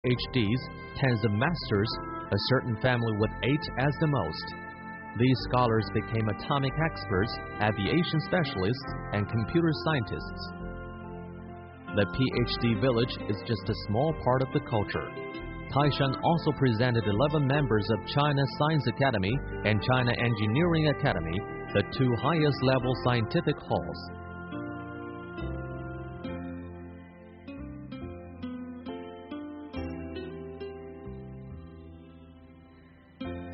PhDs, tens of masters, a certain family with 8 as the most. These scholars became atomic experts, aviation specialists, and computer scientists. The PhD village is just a small part of the culture. Taishan also presented 11 members of China Science Academy and China Engineering Academy, the 2 highest-level scientific halls.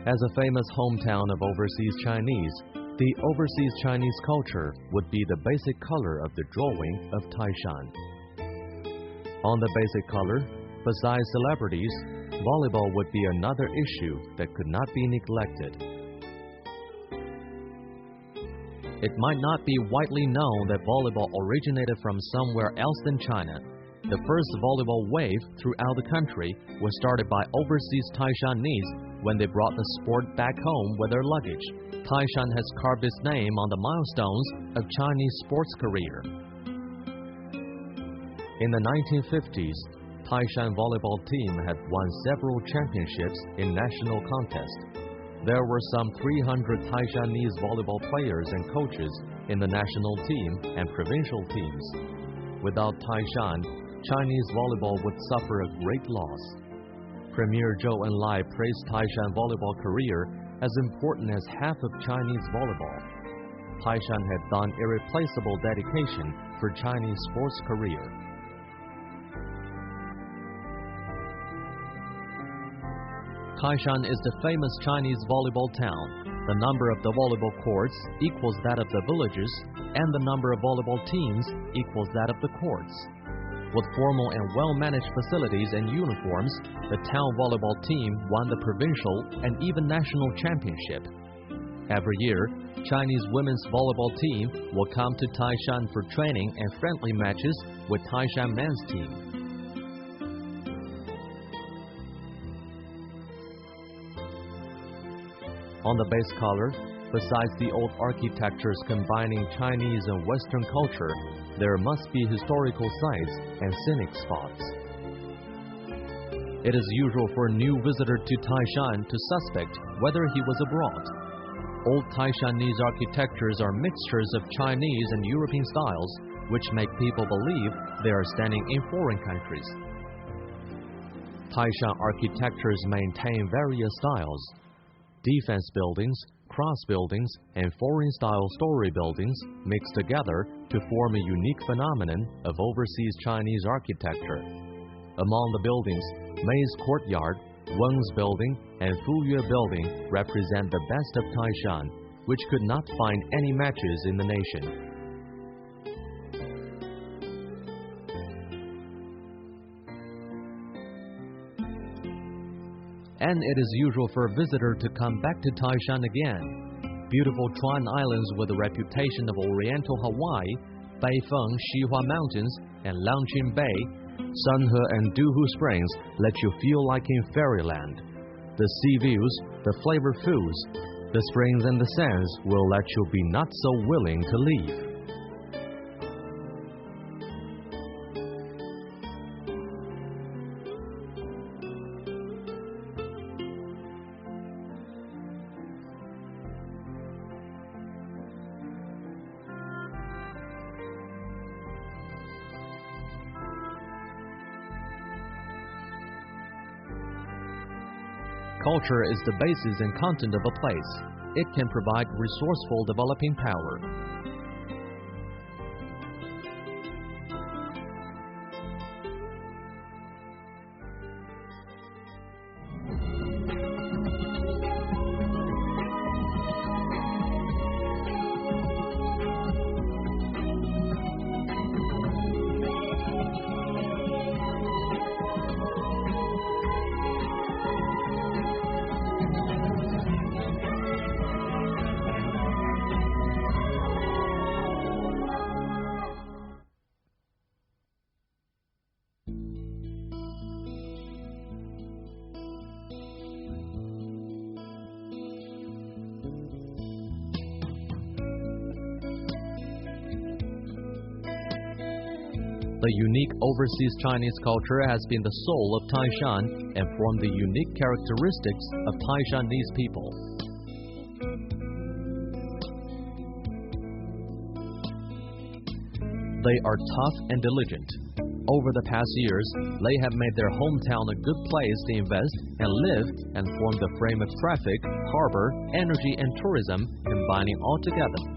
As a famous hometown of overseas Chinese, the overseas Chinese culture would be the basic color of the drawing of Taishan. On the basic color, besides celebrities, volleyball would be another issue that could not be neglected. It might not be widely known that volleyball originated from somewhere else than China. The first volleyball wave throughout the country was started by overseas Taishanese when they brought the sport back home with their luggage. Taishan has carved its name on the milestones of Chinese sports career. In the 1950s, Taishan volleyball team had won several championships in national contests. There were some 300 Taishanese volleyball players and coaches in the national team and provincial teams. Without Taishan, Chinese volleyball would suffer a great loss. Premier Zhou Enlai praised Taishan volleyball career as important as half of Chinese volleyball. Taishan had done irreplaceable dedication for Chinese sports career. Taishan is the famous Chinese volleyball town. The number of the volleyball courts equals that of the villages, and the number of volleyball teams equals that of the courts. With formal and well-managed facilities and uniforms, the town volleyball team won the provincial and even national championship. Every year, Chinese women's volleyball team will come to Taishan for training and friendly matches with Taishan men's team. On the base color, besides the old architectures combining Chinese and Western culture, there must be historical sites and scenic spots. It is usual for a new visitor to Taishan to suspect whether he was abroad. Old Taishanese architectures are mixtures of Chinese and European styles, which make people believe they are standing in foreign countries. Taishan architectures maintain various styles. Defense buildings, cross buildings, and foreign-style story buildings mix together to form a unique phenomenon of overseas Chinese architecture. Among the buildings, Mei's Courtyard, Weng's Building, and Fuyue Building represent the best of Taishan, which could not find any matches in the nation. And it is usual for a visitor to come back to Taishan again. Beautiful Chuan Islands with a reputation of Oriental Hawaii, Beifeng Xihua Mountains, and Langqin Bay, Sanhe and Duhu Springs let you feel like in fairyland. The sea views, the flavored foods, the springs and the sands will let you be not so willing to leave. Culture is the basis and content of a place. It can provide resourceful developing power. The unique overseas Chinese culture has been the soul of Taishan and formed the unique characteristics of Taishanese people. They are tough and diligent. Over the past years, they have made their hometown a good place to invest and live and form the frame of traffic, harbor, energy and tourism, combining all together.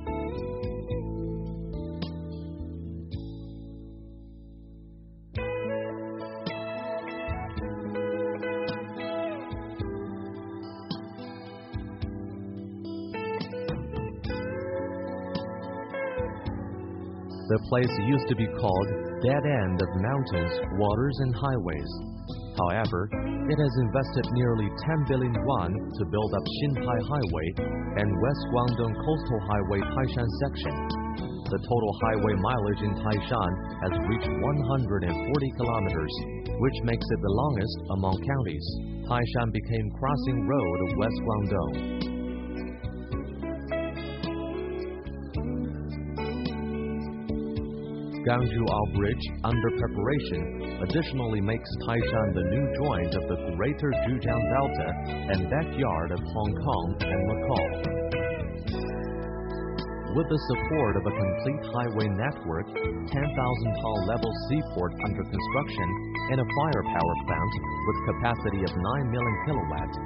The place used to be called Dead End of Mountains, Waters and Highways. However, it has invested nearly 10 billion yuan to build up Xintai Highway and West Guangdong Coastal Highway Taishan section. The total highway mileage in Taishan has reached 140 kilometers, which makes it the longest among counties. Taishan became crossing road of West Guangdong. Gangjuao Bridge, under preparation, additionally makes Taishan the new joint of the Greater Zhejiang Delta and backyard of Hong Kong and Macau. With the support of a complete highway network, 10,000-tall level seaport under construction, and a firepower plant with capacity of 9 million kilowatts,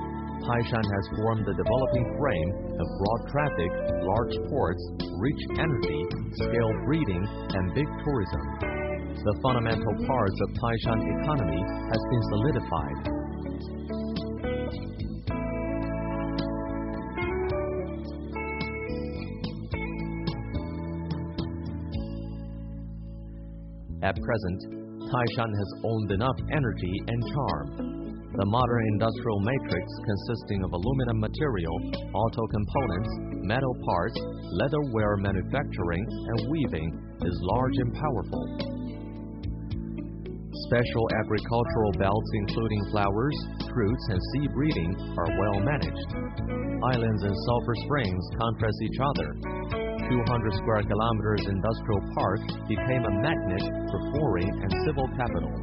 Taishan has formed the developing frame of broad traffic, large ports, rich energy, scale breeding, and big tourism. The fundamental parts of Taishan economy has been solidified. At present, Taishan has owned enough energy and charm. The modern industrial matrix consisting of aluminum material, auto components, metal parts, leatherware manufacturing, and weaving is large and powerful. Special agricultural belts including flowers, fruits, and sea breeding are well managed. Islands and sulfur springs contrast each other. 200 square kilometers industrial park became a magnet for foreign and civil capital.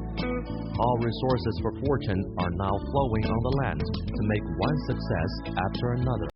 All resources for fortune are now flowing on the land to make one success after another.